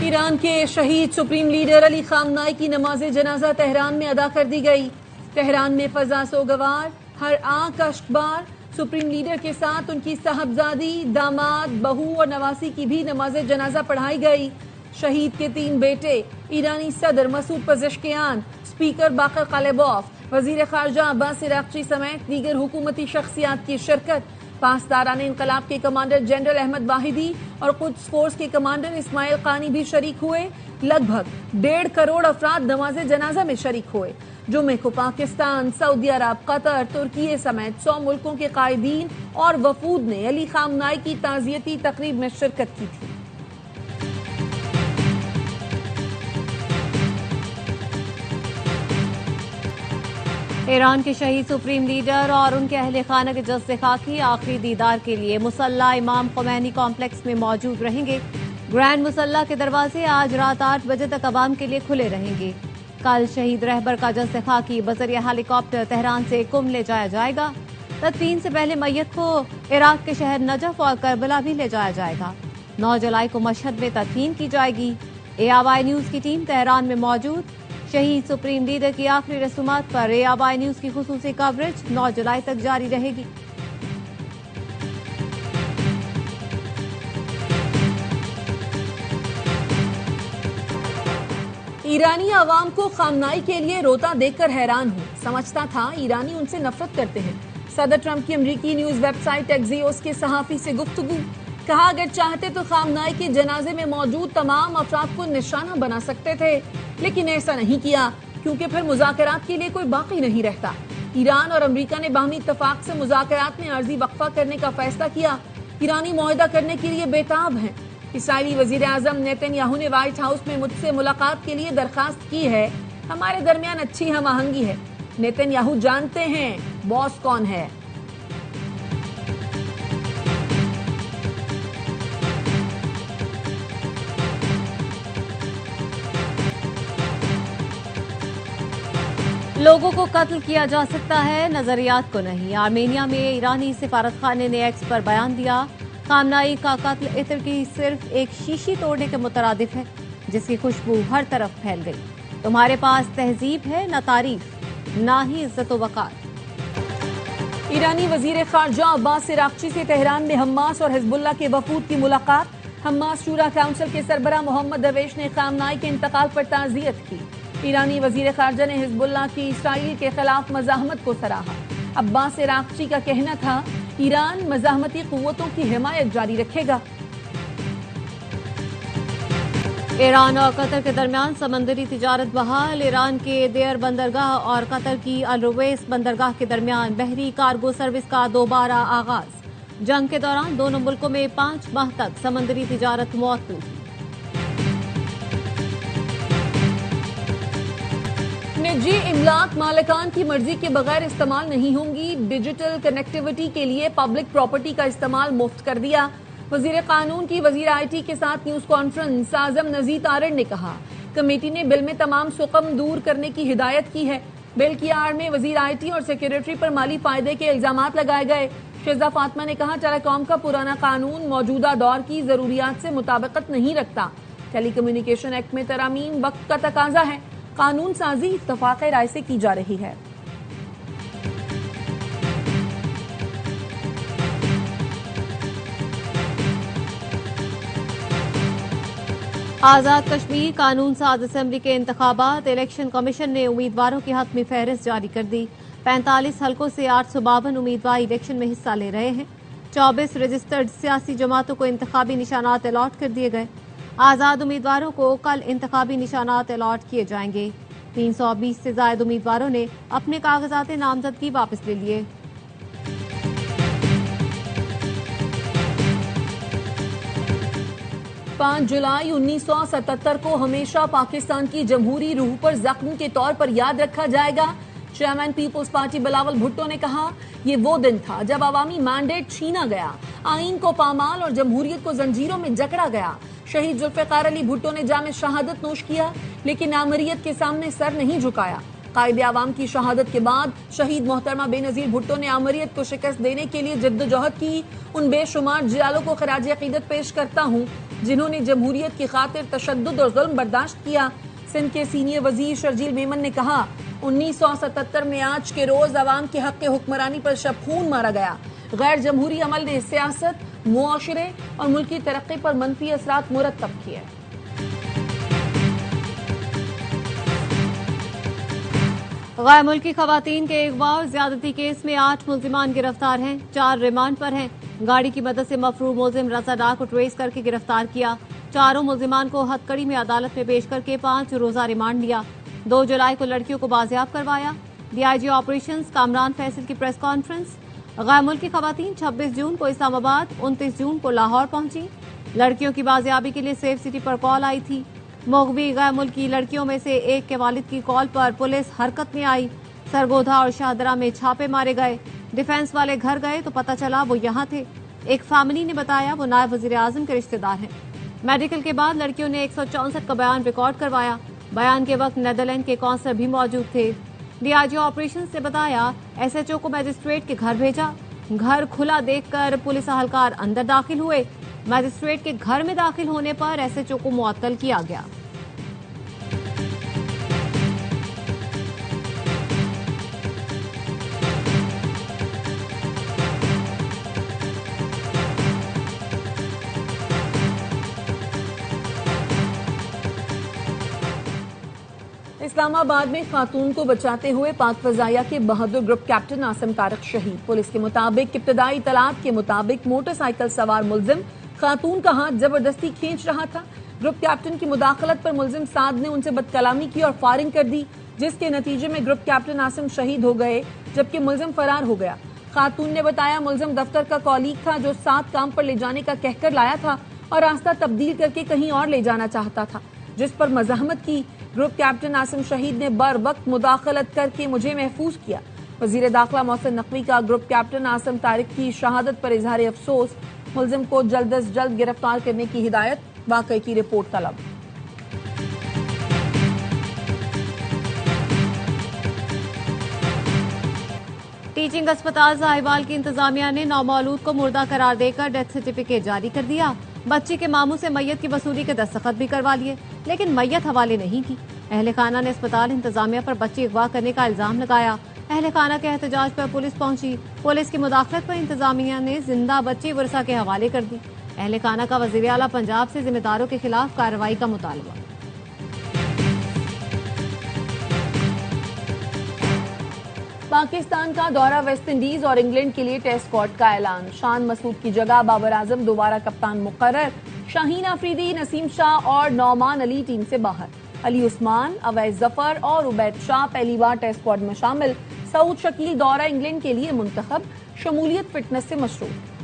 Iran के शहीद supreme leader Ali खामनाई की नमाज जनाजा तेहरान में अदा कर दी गई। तेहरान में फजा सोगवार, हर आंख अश्कबार। सुप्रीम लीडर के साथ उनकी साहबजादी, दामाद, बहू और नवासी की भी नमाज जनाजा पढ़ाई गई। शहीद के 3 बेटे ईरानी सदर मसूद पज़ेश्कियान, स्पीकर बाकर कालिबॉफ, वजीर खारजा अब्बास अरागची समेत दीगर हुकूमती शख्सियात की शिरकत। पासदारान इनकलाब के कमांडर जनरल अहमद वाहिदी और कुछ फोर्स के कमांडर इस्माइल कानी भी शरीक हुए। लगभग 1.5 करोड़ अफराद नमाज जनाजा में शरीक हुए। जुमे को पाकिस्तान, सऊदी अरब, कतर, तुर्की समेत 100 मुल्कों के कायदीन और वफूद ने अली खामनाई की ताज़ियती तकरीब में शिरकत की थी। ईरान के शहीद सुप्रीम लीडर और उनके अहले खाना के जज्बे खाकी आखिरी दीदार के लिए मुसल्ला इमाम खुमैनी कॉम्प्लेक्स में मौजूद रहेंगे। ग्रैंड मुसल्ला के दरवाजे आज रात 8 बजे तक अवाम के लिए खुले रहेंगे। कल शहीद रहबर का जज्बे खाकी बजरिया हेलीकॉप्टर तेहरान से कुम ले जाया जाएगा। तदफीन से पहले मैयत को इराक के शहर नजफ और करबला भी ले जाया जाएगा। 9 जुलाई को मशहद में तदफीन की जाएगी। ARY न्यूज की टीम तेहरान में मौजूद। शहीद सुप्रीम लीडर की आखिरी रसूमात पर ARY न्यूज की खुसूसी कवरेज 9 जुलाई तक जारी रहेगी। ईरानी अवाम को खामनाई के लिए रोता देखकर हैरान हूं। समझता था ईरानी उनसे नफरत करते हैं। सदर ट्रंप की अमरीकी न्यूज वेबसाइट एक्सियोस के सहाफी से गुफ्तगू। कहा, अगर चाहते तो खामनाई के जनाजे में मौजूद तमाम अफराद को निशाना बना सकते थे, लेकिन ऐसा नहीं किया क्योंकि फिर मुज़ाकरात के लिए कोई बाकी नहीं रहता। ईरान और अमेरिका ने बाहमी इत्तफाक से मुज़ाकरात में आर्जी वक्फा करने का फैसला किया। ईरानी मुआहदा करने के लिए बेताब हैं। इसराइली वजीर आजम नेतन्याहू ने व्हाइट हाउस में मुझसे मुलाकात के लिए दरखास्त की है। हमारे दरमियान अच्छी हम आहंगी है। नेतन्याहू जानते हैं बॉस कौन है। लोगों को कत्ल किया जा सकता है, नजरियात को नहीं। आर्मेनिया में ईरानी सिफारत खाने ने एक्स पर बयान दिया। खामनाई का कत्ल इत्र की सिर्फ एक शीशी तोड़ने के मुतरादिफ है जिसकी खुशबू हर तरफ फैल गई। तुम्हारे पास तहजीब है न तारीफ, ना ही इज्जत वकार। ईरानी वजीर खारजा अब्बास अरागची से तेहरान में हमास और हिजबुल्लाह के वफूद की मुलाकात। हमास शूरा काउंसिल के सरबरा मोहम्मद दवेश ने खामनाई के इंतकाल पर ताज़ियत की। ईरानी वजीर खारजा ने हिजबुल्लाह की इसराइल के खिलाफ मज़ाहमत को सराहा। अब्बास अरागची का कहना था, ईरान मज़ाहमती कुव्वतों की हिमायत जारी रखेगा। ईरान और कतर के दरमियान समंदरी तिजारत बहाल। ईरान के देयर बंदरगाह और कतर की अल रुवैस बंदरगाह के दरमियान बहरी कार्गो सर्विस का दोबारा आगाज। जंग के दौरान दोनों मुल्कों में 5 माह तक समंदरी तिजारत मुअत्तल थी। निजी इमलाक मालिकान की मर्जी के बगैर इस्तेमाल नहीं होंगी। डिजिटल कनेक्टिविटी के लिए पब्लिक प्रॉपर्टी का इस्तेमाल मुफ्त कर दिया। वजीर कानून की वजीर IT के साथ न्यूज कॉन्फ्रेंस आजम नजीर तारड़ ने कहा, कमेटी ने बिल में तमाम सुकम दूर करने की हिदायत की है। बिल की आड़ में वजीर IT और सेक्रेटरी पर माली फायदे के इल्जामात लगाए गए। शेजा फातिमा ने कहा, टेलीकॉम का पुराना कानून मौजूदा दौर की जरूरियात से मुताबिकत नहीं रखता। टेलीकम्युनिकेशन एक्ट में तरामीम वक्त का तकाजा है। कानून साजी इत्तफाक राय से की जा रही है। आजाद कश्मीर कानून साज असेंबली के इंतखाबात। इलेक्शन कमीशन ने उम्मीदवारों की हतमी फहरिस्त जारी कर दी। 45 हलकों से 852 उम्मीदवार इलेक्शन में हिस्सा ले रहे हैं। 24 रजिस्टर्ड सियासी जमातों को इंतखाबी निशानात अलॉट कर दिए गए। आजाद उम्मीदवारों को कल इंतखाबी निशानात अलॉट किए जाएंगे। 320 से ज्यादा उम्मीदवारों ने अपने कागजात नामजदगी वापस ले लिए। पांच जुलाई 1977 को हमेशा पाकिस्तान की जमहूरी रूह पर जख्म के तौर पर याद रखा जाएगा। Chairman people's party Bilawal Bhutto ने कहा, ये वो दिन था जब अवामी मैंडेट छीना गया, आईन को पामाल और जमहूरियत को जंजीरों में जकड़ा गया। शहीद जुल्फिकार अली भुट्टो ने जामे शहादत नोश किया, लेकिन आमरियत के सामने सर नहीं झुकाया। कायदे आवाम की शहादत के बाद शहीद मोहतरमा बेनजीर भुट्टो ने आमरियत को शिकस्त देने के लिए जद्दोजहद की। उन बेशुमार जियालों को खराज अकीदत पेश करता हूँ। जिन्होंने जमहूरियत की खातिर तशद्दुद और जुल्म बर्दाश्त किया। सिंध के सीनियर वजीर शर्जील मेमन ने कहा, 1977 में आज के रोज अवाम के हक हुक्मरानी पर शब खून मारा गया। गैर जमहूरी अमल ने सियासत, मुआशरे और मुल्क की तरक्की पर मनफी असरात मुरतब किए। गैर मुल्की खवातीन के अगवा और ज्यादती केस में 8 मुल्जिमान गिरफ्तार हैं, 4 रिमांड पर हैं। गाड़ी की मदद से मफरूर मुल्जिम रजा डार को ट्रेस करके गिरफ्तार किया। चारों मुल्जिमान को हथकड़ी में अदालत में पेश करके 5 रोजा रिमांड लिया। 2 जुलाई को लड़कियों को बाजियाब करवाया। डीआईजी ऑपरेशंस कामरान फैसल की प्रेस कॉन्फ्रेंस। गैर मुल्की खवातीन 26 जून को इस्लामाबाद, 29 जून को लाहौर पहुंची। लड़कियों की बाजियाबी के लिए सेफ सिटी पर कॉल आई थी। मुगवी गैर मुल्की लड़कियों में से एक के वालिद की कॉल पर पुलिस हरकत में आई। सरगोधा और शाहदरा में छापे मारे गए। डिफेंस वाले घर गए तो पता चला वो यहाँ थे। एक फैमिली ने बताया वो नायब वजीर आजम के रिश्तेदार हैं। मेडिकल के बाद लड़कियों ने 164 का बयान रिकॉर्ड करवाया। बयान के वक्त नेदरलैंड के कौंसलर भी मौजूद थे। डीआईजी ऑपरेशंस ने बताया, एसएचओ को मजिस्ट्रेट के घर भेजा। घर खुला देखकर पुलिस अहलकार अंदर दाखिल हुए। मजिस्ट्रेट के घर में दाखिल होने पर एसएचओ को मुअत्तल किया गया। इस्लामाबाद में खातून को बचाते हुए पाक फजाइया के बहादुर ग्रुप कैप्टन आसिम तारिक शहीद। पुलिस के मुताबिक इब्तदाई इतलात के मुताबिक मोटरसाइकिल सवार मुल्जिम खातून का हाथ जबरदस्ती खींच रहा था। ग्रुप कैप्टन की मुदाखलत पर मुल्जिम साद ने उनसे बदकलामी की और फायरिंग कर दी, जिसके नतीजे में ग्रुप कैप्टन आसिम शहीद हो गए, जबकि मुल्जिम फरार हो गया। खातून ने बताया, मुल्जिम दफ्तर का कॉलीग था जो साथ काम पर ले जाने का कहकर लाया था और रास्ता तब्दील करके कहीं और ले जाना चाहता था, जिस पर मज़ाहमत की। ग्रुप कैप्टन आसिम शहीद ने बर वक्त मुदाखलत करके मुझे महफूज किया। वजीर दाखिला मोहसिन नकवी का ग्रुप कैप्टन आसिम तारिक की शहादत पर इजहार अफसोस। मुल्जिम को जल्द अज जल्द गिरफ्तार करने की हिदायत। वाकई की रिपोर्ट तलब। टीचिंग अस्पताल साहिवाल की इंतजामिया ने नौमौलूद को मुर्दा करार देकर डेथ सर्टिफिकेट जारी कर दिया। बच्ची के मामू से मैयत की वसूली के दस्तखत भी करवा लिए, लेकिन मैयत हवाले नहीं की। अहले खाना ने अस्पताल इंतजामिया पर बच्ची अगवा करने का इल्जाम लगाया। अहले खाना के एहतजाज पर पुलिस पहुंची। पुलिस की मुदाखलत पर इंतजामिया ने जिंदा बच्ची वर्षा के हवाले कर दी। अहले खाना का वजीर आला पंजाब से जिम्मेदारों के खिलाफ कार्रवाई का मुतालबा। पाकिस्तान का दौरा वेस्ट इंडीज और इंग्लैंड के लिए टेस्ट स्क्वाड का ऐलान। शान मसूद की जगह बाबर आजम दोबारा कप्तान मुकर्रर। शाहीन अफरीदी, नसीम शाह और नौमान अली टीम से बाहर। अली उस्मान, अवैस जफर और उबैद शाह पहली बार टेस्ट स्क्वाड में शामिल। सऊद शकील दौरा इंग्लैंड के लिए मुंतखब। शमूलियत फिटनेस से मशरूत।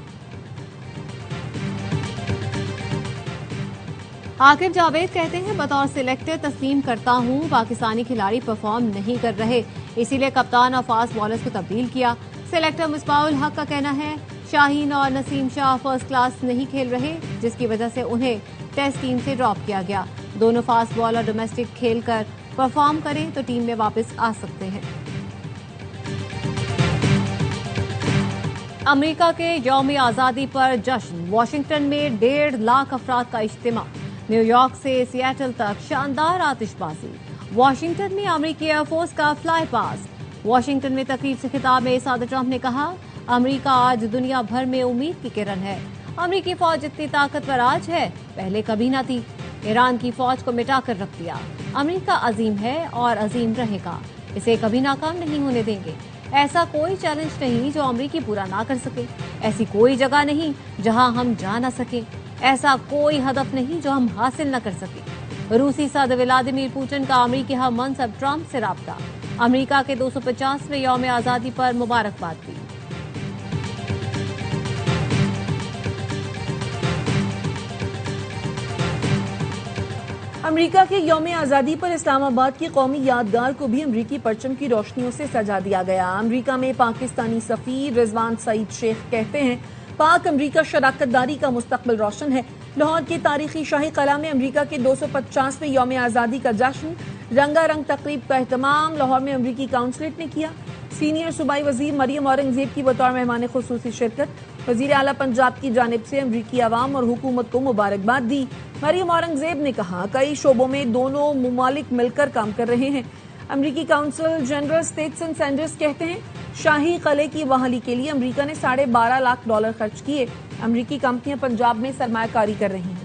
आकिब जावेद कहते हैं, बतौर सिलेक्टर तस्लीम करता हूं पाकिस्तानी खिलाड़ी परफॉर्म नहीं कर रहे, इसीलिए कप्तान और फास्ट बॉलर्स को तब्दील किया। सिलेक्टर मिसबाउल हक का कहना है, शाहीन और नसीम शाह फर्स्ट क्लास नहीं खेल रहे, जिसकी वजह से उन्हें टेस्ट टीम से ड्रॉप किया गया। दोनों फास्ट बॉलर डोमेस्टिक खेलकर परफॉर्म करें तो टीम में वापस आ सकते हैं। अमेरिका के यौम आज़ादी पर जश्न। वाशिंगटन में 1.5 लाख अफराद का इज्तिमा। न्यूयॉर्क से सियाटल तक शानदार आतिशबाजी। वाशिंगटन में अमेरिकी एयरफोर्स का फ्लाई पास। वाशिंगटन में तकरीब से खिताब में सदर ट्रंप ने कहा, अमेरिका आज दुनिया भर में उम्मीद की किरण है। अमेरिकी फौज इतनी ताकतवर आज है, पहले कभी न थी। ईरान की फौज को मिटा कर रख दिया। अमेरिका अजीम है और अजीम रहेगा, इसे कभी नाकाम नहीं होने देंगे। ऐसा कोई चैलेंज नहीं जो अमेरिकी पूरा ना कर सके। ऐसी कोई जगह नहीं जहां हम जा ना सके। ऐसा कोई हदफ नहीं जो हम हासिल न कर सके। रूसी सदर व्लादिमीर पुतिन का अमेरिकी हम मनसब ट्रंप से राब्ता। अमेरिका के 250वें यौम आज़ादी पर मुबारकबाद दी। अमेरिका के यौम आज़ादी पर इस्लामाबाद की कौमी यादगार को भी अमेरिकी परचम की रोशनियों से सजा दिया गया। अमेरिका में पाकिस्तानी सफीर रिजवान सईद शेख कहते हैं, पाक अमेरिका शराकतदारी का मुस्तकबिल रोशन है। लाहौर के तारीखी शाही कला में अमेरिका के 250वें यौम आज़ादी का जश्न। रंगारंग तकरीब का एहतमाम लाहौर में अमेरिकी काउंसलेट ने किया। सीनियर सूबाई वजीर मरियम औरंगजेब की बतौर मेहमान खुसूसी शिरकत। वजीर आला पंजाब की जानिब से अमरीकी अवाम और हुकूमत को मुबारकबाद दी। मरियम औरंगजेब ने कहा कई शोबों में दोनों मुमालिक मिलकर काम कर रहे हैं। अमरीकी काउंसिल जनरल स्टेट्स एंड सेंडर्स कहते हैं शाही कले की बहाली के लिए अमरीका ने $12.5 लाख खर्च किए। अमरीकी कंपनियां पंजाब में सरमायाकारी कर रही हैं।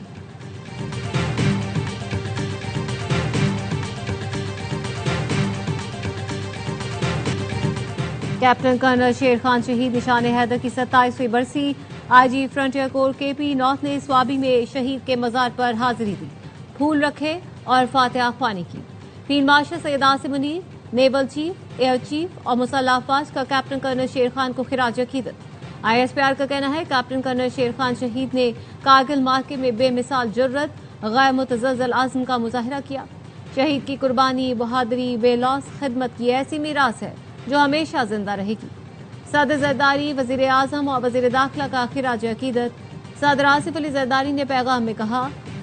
कैप्टन कर्नल शेर खान शहीद निशान हैदर की 27वीं बरसी। IG frontier core KP north ने स्वाबी में शहीद के मजार पर हाजिरी दी, फूल रखे और फातिहा ख्वानी की। Field marshal Syed Asim Munir, naval chief, air chief और मुसल्लह अफवाज का कैप्टन कर्नल शेर खान को खिराज अकीदत। ISPR का कहना है कैप्टन कर्नल शेर खान शहीद ने कारगिल मार्के में बेमिसाल जुर्रत, गैर मुतज़्ज़ल आज़म का मुजाहिरा किया। शहीद की कुर्बानी, बहादुरी, बेलौस खिदमत की ऐसी मीरास है जो हमेशा जिंदा रहेगी। सदर जरदारी, वजीर आजम और वजीर दाखिला का खिराज अकीदत। सदर आसिफ अली जरदारी ने पैगाम में कहा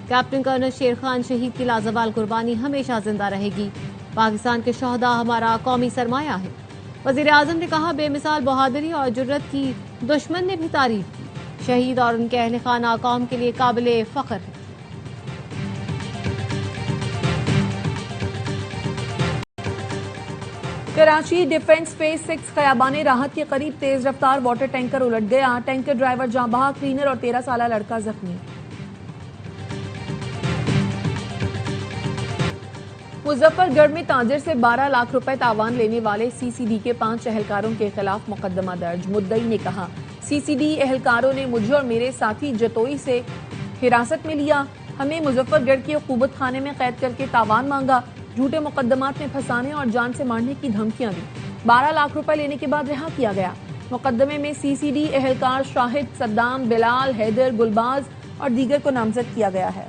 कैप्टन कर्नल शेर खान शहीद की लाजवाल कुर्बानी हमेशा जिंदा रहेगी। पाकिस्तान के शोहदा हमारा कौमी सरमाया है। वजीर आजम ने कहा बेमिसाल बहादुरी और जुर्रत की दुश्मन ने भी तारीफ की। शहीद और उनके अहल खाना कौम के लिए काबिल फख्र है। कराची डिफेंस फेज 6 खयाबाने राहत के करीब तेज रफ्तार वाटर टैंकर उलट गया। टैंकर ड्राइवर जाँ बहा, क्लीनर और 13 साल लड़का जख्मी। मुजफ्फरगढ़ में ताजिर से 12 लाख रुपए तावान लेने वाले CCD के 5 एहलकारों के खिलाफ मुकदमा दर्ज। मुद्दई ने कहा CCD एहलकारों ने मुझे और मेरे साथी जतोई से हिरासत में लिया, हमें मुजफ्फरगढ़ के हुकूमत खाने में कैद करके तावान मांगा, झूठे मुकदमात में फंसाने और जान से मारने की धमकियां दी। 12 लाख रुपए लेने के बाद रिहा किया गया। मुकदमे में CCD एहलकार शाहिद, सद्दाम, बिलाल, हैदर, गुलबाज और दीगर को नामजद किया गया है।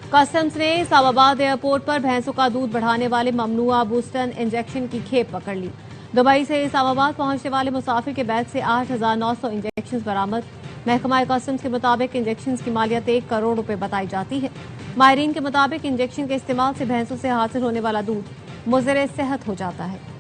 कस्टम्स ने इस्लामाबाद एयरपोर्ट पर भैंसों का दूध बढ़ाने वाले ममनुआ बूस्टन इंजेक्शन की खेप पकड़ ली। दुबई से इस्लामाबाद पहुंचने वाले मुसाफिर के बैग से 8,900 इंजेक्शन बरामद। महकमा कस्टम्स के मुताबिक इंजेक्शन की मालियत 1 करोड़ रुपए बताई जाती है। माहिरीन के मुताबिक इंजेक्शन के इस्तेमाल से भैंसों से हासिल होने वाला दूध मुज़र सेहत हो जाता है।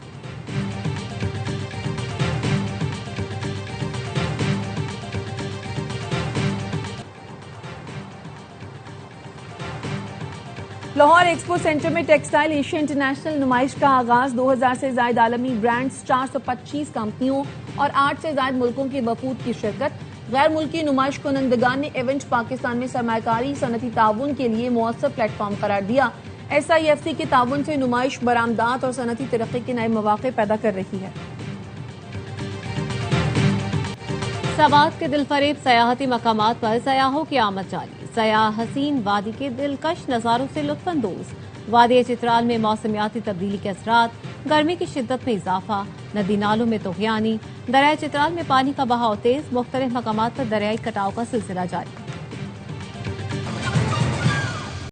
लाहौर एक्सपो सेंटर में टेक्सटाइल एशिया इंटरनेशनल नुमाइश का आगाज। 2000 से ज्यादा आलमी ब्रांड्स, 425 कंपनियों और 8 से ज्यादा मुल्कों के वफूद की शिरकत। गैर मुल्की नुमाइश कुनंदगान ने इवेंट पाकिस्तान में सरमायाकारी सनती ताउन के लिए मुअस्सर प्लेटफॉर्म करार दिया। SIFC के ताउन से नुमाइश बरामदात और सनती तरक्की के नए मौके पैदा कर रही है। सवात के दिलफरेब सयाहती मकामात पर सयाहों की आमद जारी। सयाह हसीन वादी के दिलकश नज़ारों से लुत्फानंदोज। वादी चित्राल में मौसमियाती तब्दीली के असरात, गर्मी की शिद्दत में इजाफा, नदी नालों में तोगयानी। दरिया चित्राल में पानी का बहाव तेज, मुख्तलिफ मकामात पर दरियाई कटाव का सिलसिला जारी।